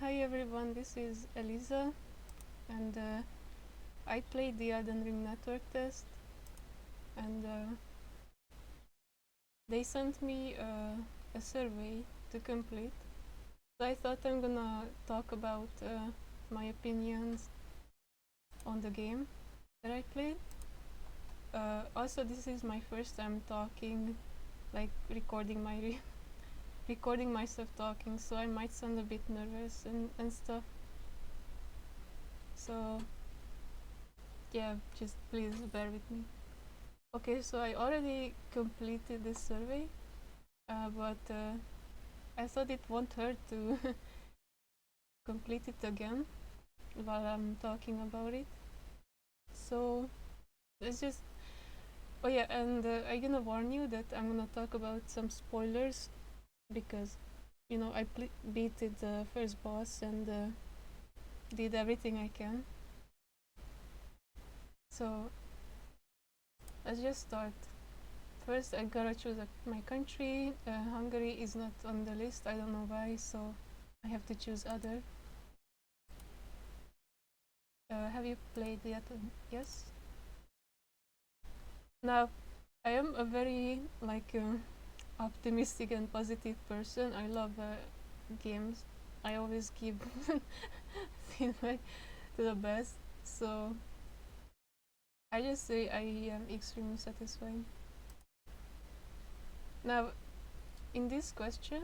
Hi everyone, this is Eliza, and I played the Elden Ring network test, and they sent me a survey to complete. So I thought I'm gonna talk about my opinions on the game that I played. Also, this is my first time talking, like recording myself talking, so I might sound a bit nervous and stuff. So yeah, just please bear with me. Okay, so I already completed this survey, but I thought it won't hurt to complete it again while I'm talking about it. So let's just. Oh yeah, and I'm gonna warn you that I'm gonna talk about some spoilers because I beat the first boss and did everything I can. So let's just start. First, I gotta choose my country. Hungary is not on the list. I don't know why, so I have to choose other. Have you played yet? Yes. Now, I am a very optimistic and positive person. I love games. I always give feedback to the best. So I just say I am extremely satisfied. Now, in this question,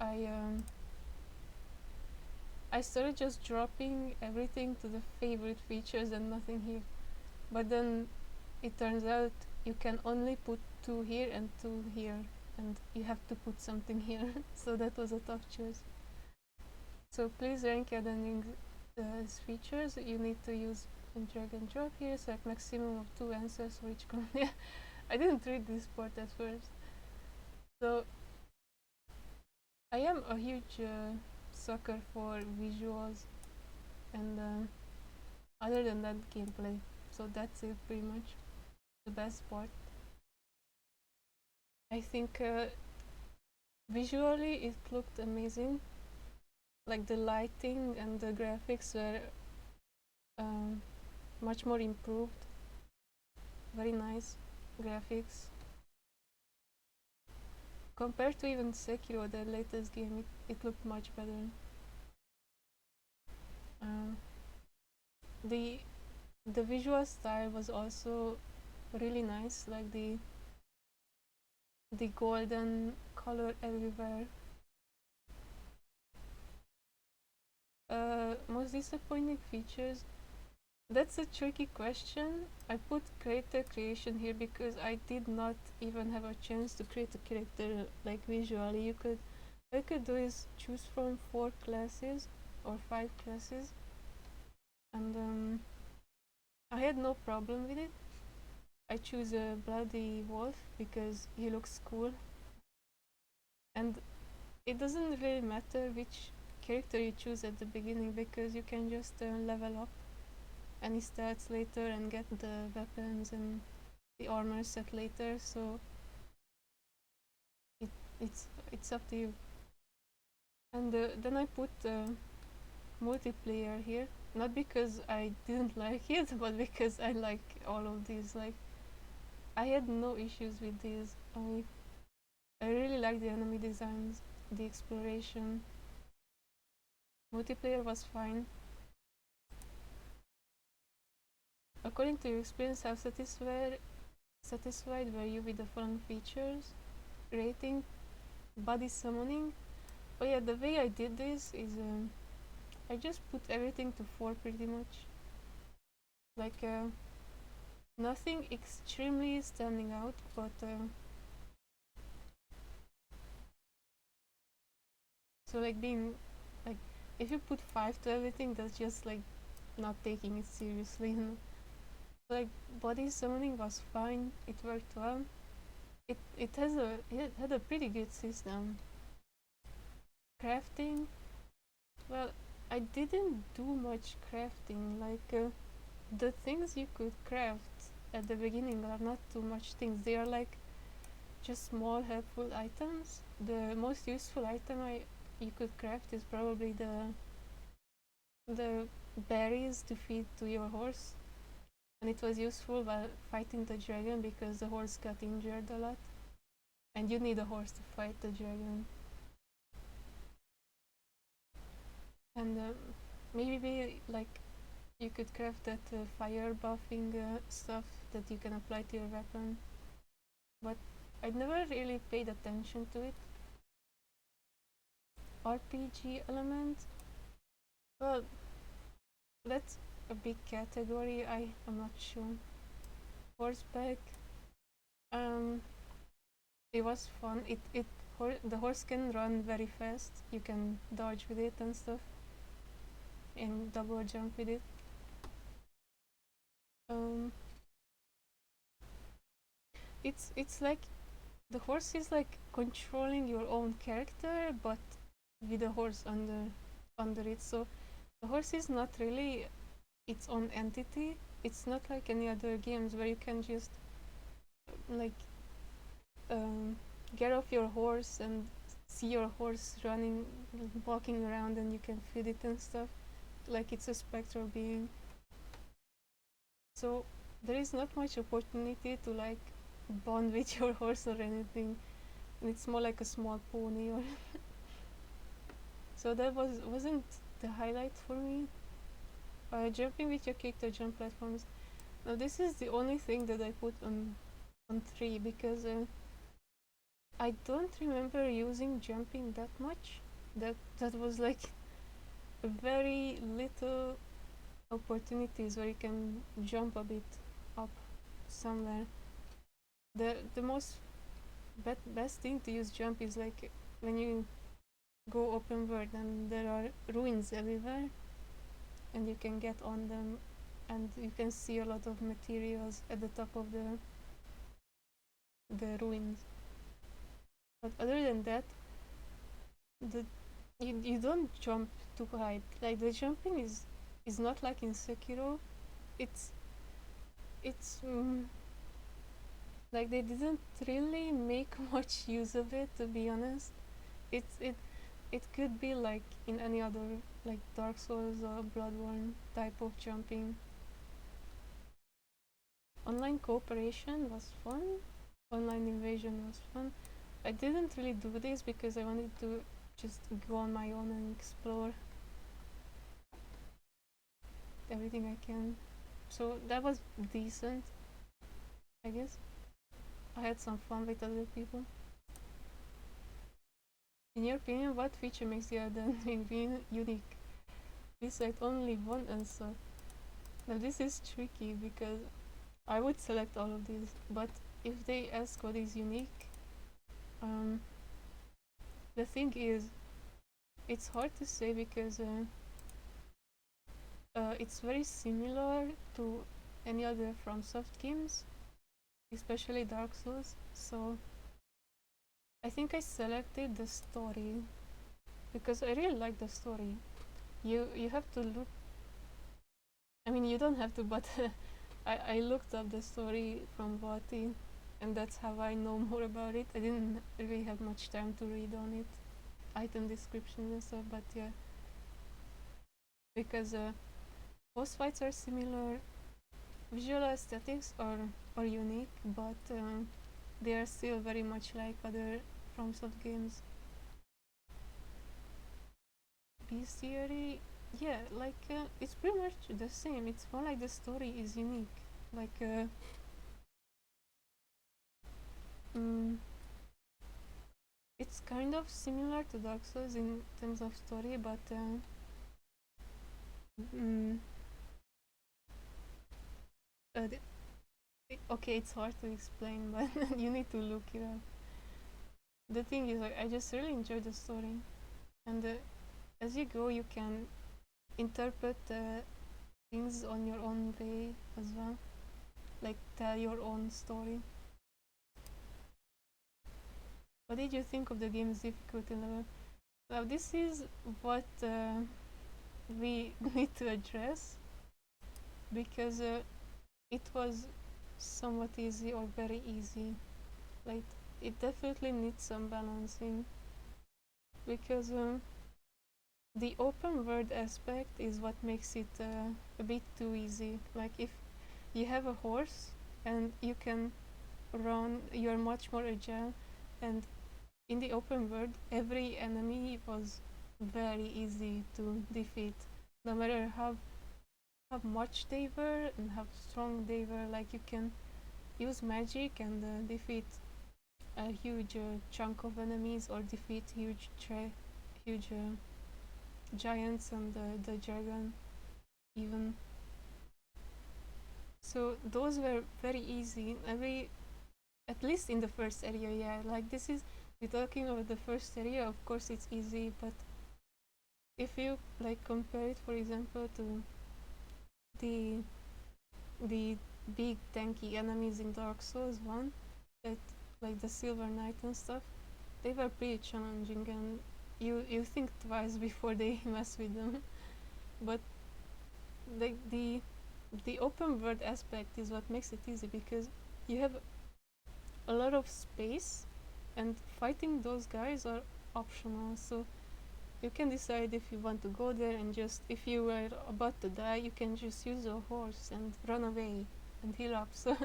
I um, I started just dropping everything to the favorite features and nothing here. But then it turns out you can only put 2 here and 2 here, and you have to put something here. So that was a tough choice. So please rank adding features. You need to use drag and drop here, select maximum of 2 answers for each column. Yeah, I didn't read this part at first. So I am a huge sucker for visuals and other than that, gameplay. So that's it, pretty much the best part. I think visually it looked amazing. Like the lighting and the graphics were um, much more improved. Very nice graphics compared to even Sekiro, the latest game. It looked much better. Uh, the the visual style was also really nice, like the golden color everywhere. Most disappointing features. That's a tricky question. I put character creation here because I did not even have a chance to create a character like visually. I could do is choose from 4 classes or 5 classes, and I had no problem with it. I choose a bloody wolf because he looks cool, and it doesn't really matter which character you choose at the beginning because you can just level up any stats later and get the weapons and the armor set later. So it, it's up to you. And then I put multiplayer here, not because I didn't like it, but because I like all of these. Like I had no issues with these. I really like the enemy designs, the exploration. Multiplayer was fine. According to your experience, how satisfied were you with the following features? Rating, body summoning. Oh yeah, the way I did this is I just put everything to 4 pretty much. Like nothing extremely standing out, but so like being like if you put 5 to everything, that's just like not taking it seriously. Like body summoning was fine. It worked well. It had a pretty good system. Crafting, well, I didn't do much crafting. Like the things you could craft at the beginning are not too much things. They are like just small helpful items. The most useful item you could craft is probably the berries to feed to your horse, and it was useful while fighting the dragon because the horse got injured a lot, and you need a horse to fight the dragon. And maybe like you could craft that fire buffing stuff that you can apply to your weapon, but I never really paid attention to it. RPG element, well, that's a big category. I'm not sure. Horseback, um, it was fun. The horse can run very fast. You can dodge with it and stuff, and double jump with it. Um, it's like the horse is like controlling your own character, but with the horse under it. So the horse is not really its own entity. It's not like any other games where you can just like um, get off your horse and see your horse running, walking around, and you can feed it and stuff. Like it's a spectral being. So there is not much opportunity to like bond with your horse or anything. And it's more like a small pony or so that wasn't the highlight for me. Jumping with your character jump platforms. Now this is the only thing that I put on 3 because I don't remember using jumping that much. That was like very little opportunities where you can jump a bit up somewhere. The most best thing to use jump is like when you go open world and there are ruins everywhere and you can get on them and you can see a lot of materials at the top of the ruins. But other than that, the you don't jump too high. Like the jumping is not like in Sekiro. It's it's like they didn't really make much use of it, to be honest. It could be like in any other like Dark Souls or Bloodborne type of jumping. Online cooperation was fun. Online invasion was fun. I didn't really do this because I wanted to just go on my own and explore everything I can. So that was decent, I guess. I had some fun with other people. In your opinion, what feature makes the Elden Ring unique? Decide only one answer. Now this is tricky because I would select all of these, but if they ask what is unique, um, the thing is, it's hard to say because it's very similar to any other FromSoft games, especially Dark Souls. So I think I selected the story because I really like the story. You have to look. I mean, you don't have to, but I looked up the story from Vati, and that's how I know more about it. I didn't really have much time to read on it, item descriptions and stuff, but yeah, because boss fights are similar, visual aesthetics are unique, but they are still very much like other FromSoft games. Bestiary, yeah, like it's pretty much the same. It's more like the story is unique. Like, mm, it's kind of similar to Dark Souls in terms of story, but mm, okay, it's hard to explain, but you need to look it up. The thing is, like, I just really enjoy the story, and as you go, you can interpret things on your own way as well, like tell your own story. What did you think of the game's difficulty level? Now, this is what we need to address because it was somewhat easy or very easy. Like, it definitely needs some balancing. because the open world aspect is what makes it a bit too easy. Like if you have a horse and you can run, you're much more agile, and in the open world every enemy was very easy to defeat, no matter how much they were and how strong they were. Like you can use magic and defeat a huge chunk of enemies, or defeat huge giants and the dragon even. So those were very easy. Every At least in the first area, yeah. Like this is we're talking about the first area. Of course, it's easy, but if you like compare it, for example, to the the big tanky enemies in Dark Souls 1, that like the Silver Knight and stuff, they were pretty challenging, and you think twice before they mess with them. But like the open world aspect is what makes it easy, because you have a lot of space, and fighting those guys are optional. So you can decide if you want to go there, and just if you were about to die, you can just use a horse and run away and heal up. So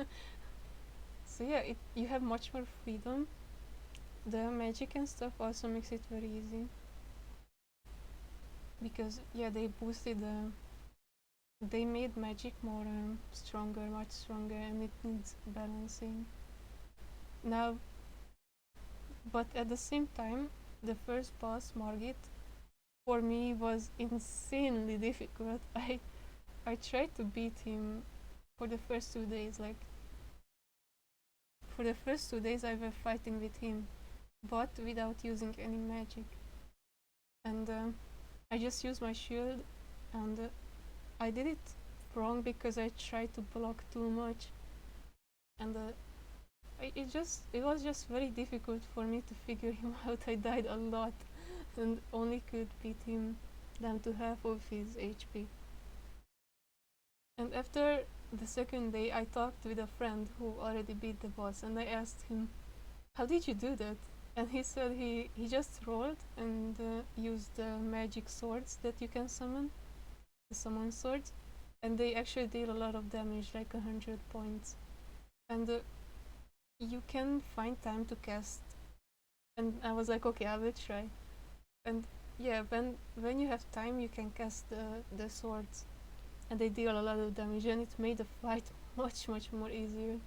yeah, you have much more freedom. The magic and stuff also makes it very easy, because yeah, they made magic more stronger, much stronger, and it needs balancing now. But at the same time, the first boss, Margit, for me was insanely difficult. I tried to beat him for the first 2 days. Like for the first 2 days, I was fighting with him, but without using any magic. And I just used my shield, and I did it wrong because I tried to block too much, and it was just very difficult for me to figure him out. I died a lot, and only could beat him down to half of his HP. And after the second day, I talked with a friend who already beat the boss, and I asked him, "How did you do that?" And he said he just rolled and used magic swords that you can summon, the summon swords, and they actually deal a lot of damage, like 100 points. And you can find time to cast. And I was like, okay, I will try. And yeah, when you have time, you can cast the swords, and they deal a lot of damage, and it made the fight much more easier.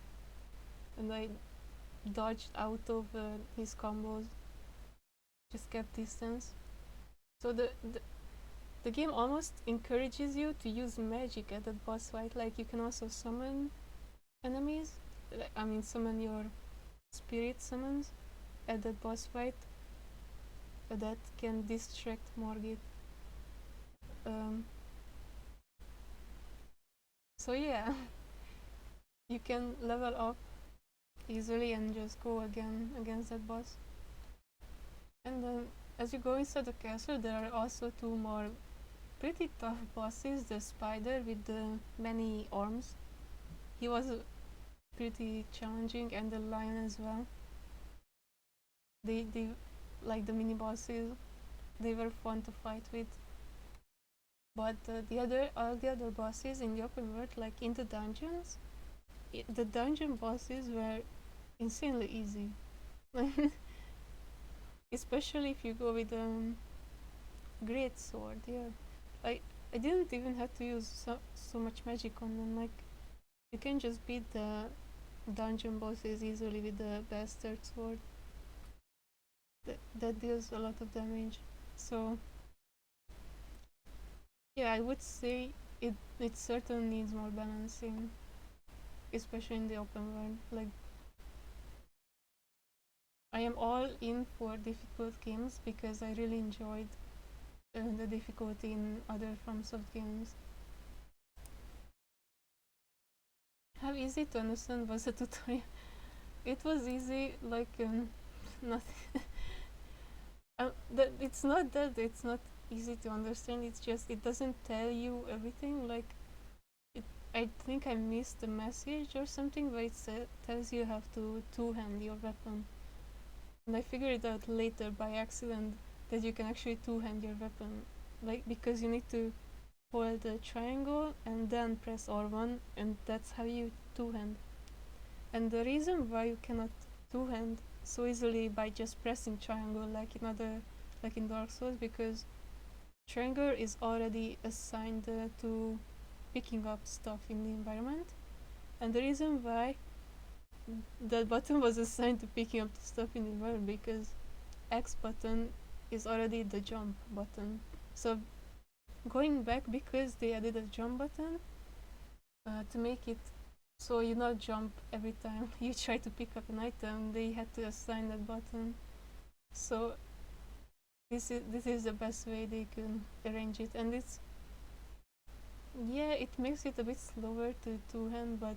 And I dodged out of his combos, just kept distance. So the game almost encourages you to use magic at the boss fight. Like you can also summon enemies. I mean, summon your spirit summons at that boss fight that can distract Margit. Um, so yeah, you can level up easily and just go again against that boss. And then as you go inside the castle, there are also two more pretty tough bosses. The spider with the many arms, he was pretty challenging, and the lion as well. They like the mini bosses, they were fun to fight with. But all the other bosses in the open world, like in the dungeons, the dungeon bosses were insanely easy. Especially if you go with great sword. Yeah, I I didn't even have to use so much magic on them. Like you can just beat the dungeon bosses easily with the bastard sword. That deals a lot of damage. So yeah, I would say it certainly needs more balancing, especially in the open world. Like I am all in for difficult games because I really enjoyed the difficulty in other FromSoft games. How easy to understand was the tutorial? It was easy, like nothing. It's not that it's not easy to understand. It's just it doesn't tell you everything. Like it, I think I missed a message or something where it tells you have to two-hand your weapon, and I figured it out later by accident. that you can actually two-hand your weapon, like because you need to hold the triangle and then press R1, and that's how you two-hand. And the reason why you cannot two-hand so easily by just pressing triangle like in Dark Souls, because triangle is already assigned to picking up stuff in the environment, and the reason why that button was assigned to picking up the stuff in the environment because X button is already the jump button. So going back, because they added a jump button to make it so you not jump every time you try to pick up an item, they had to assign that button. So this is the best way they can arrange it, and it's yeah, it makes it a bit slower to two hand, but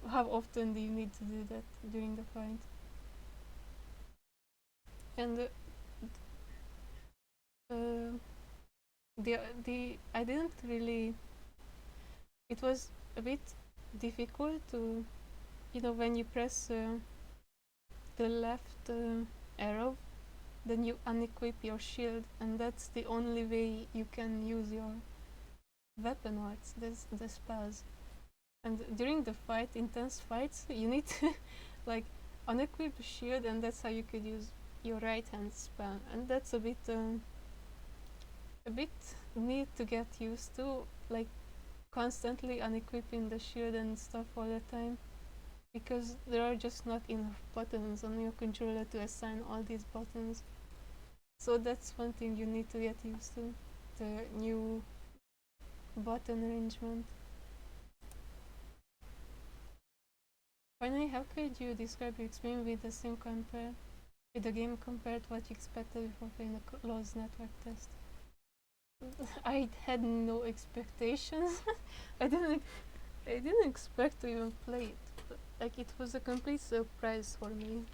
how often do you need to do that during the fight? And uh, the I didn't really. It was a bit difficult to, when you press the left arrow, then you unequip your shield, and that's the only way you can use your weapon arts, the spells. And during the fight, intense fights, you need to like unequip the shield, and that's how you could use your right hand spell, and that's a bit need to get used to, like constantly unequipping the shield and stuff all the time, because there are just not enough buttons on your controller to assign all these buttons. So that's one thing you need to get used to, the new button arrangement. Finally, how could you describe your experience with the game compared to what you expected before playing the closed network test? I had no expectations. I didn't expect to even play it. Like, it was a complete surprise for me.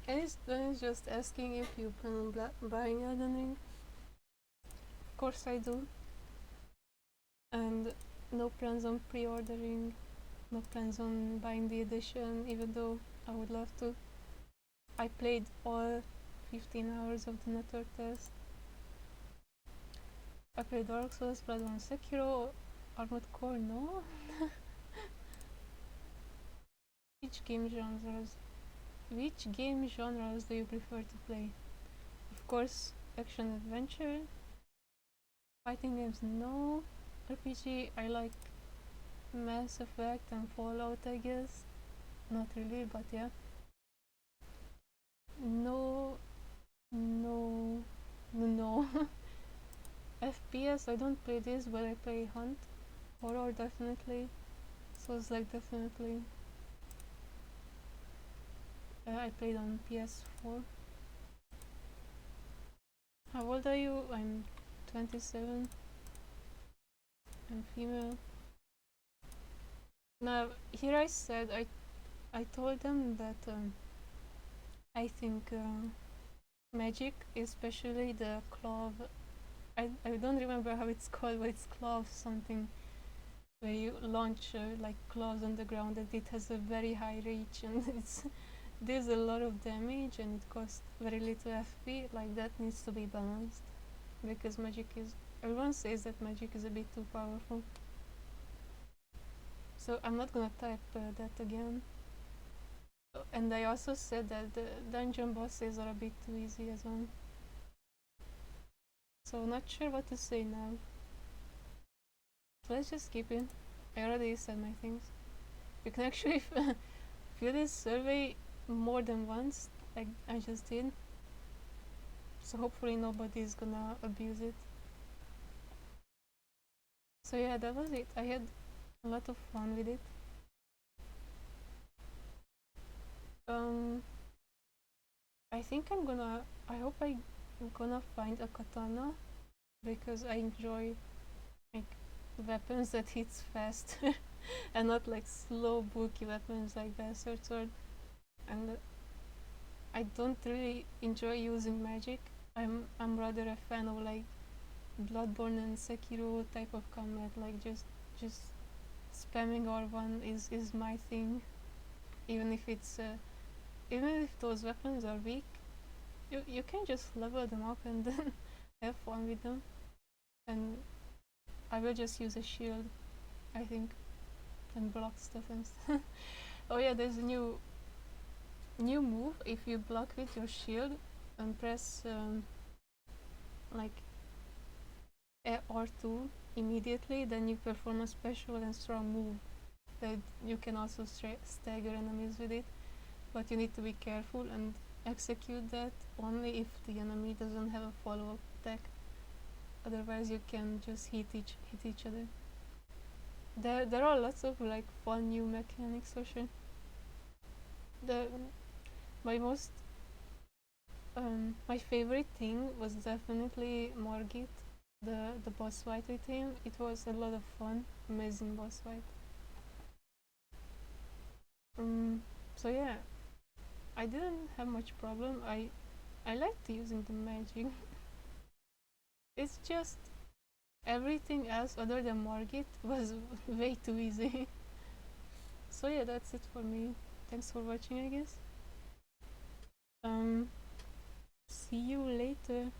And it's just asking if you plan on buying Elden Ring. Of course I do. And no plans on pre-ordering. No plans on buying the edition, even though I would love to. I played all 15 hours of the network test. I played Dark Souls, Bloodborne, Sekiro, Armored Core, no? Which game genres do you prefer to play? Of course, action adventure. Fighting games, no. RPG, I like Mass Effect and Fallout, I guess. Not really, but yeah. No, no, no. FPS, I don't play this, but I play Hunt. Horror, definitely. Souls like, definitely. I played on PS4. How old are you? I'm 27. I'm female. Now, here I said, I told them that I think magic, especially the clove, I don't remember how it's called, but it's clove something, where you launch like cloves on the ground, and it has a very high reach, and there's a lot of damage, and it costs very little FP. Like, that needs to be balanced, because everyone says that magic is a bit too powerful. So I'm not gonna type that again. And I also said that the dungeon bosses are a bit too easy as well. So not sure what to say now. So let's just keep it. I already said my things. You can actually fill this survey more than once, like I just did. So hopefully nobody's gonna abuse it. So yeah, that was it. I had a lot of fun with it. I think I hope I'm gonna find a katana, because I enjoy like weapons that hits fast and not like slow bulky weapons like Bastard Sword. And I don't really enjoy using magic. I'm rather a fan of like Bloodborne and Sekiro type of combat, like just spamming R1 is my thing. Even if it's even if those weapons are weak, you can just level them up and then have fun with them. And I will just use a shield, I think, and block stuff and stuff. Oh yeah, there's a new move. If you block with your shield and press like R2 immediately, then you perform a special and strong move that you can also stagger enemies with it. But you need to be careful and execute that only if the enemy doesn't have a follow-up attack. Otherwise, you can just hit each other. There are lots of like fun new mechanics for sure. The my most my favorite thing was definitely Margit, the boss fight with him. It was a lot of fun, amazing boss fight. So yeah, I didn't have much problem. I liked using the magic. It's just everything else other than Margit was way too easy. So yeah, that's it for me. Thanks for watching, I guess. Um, See you later.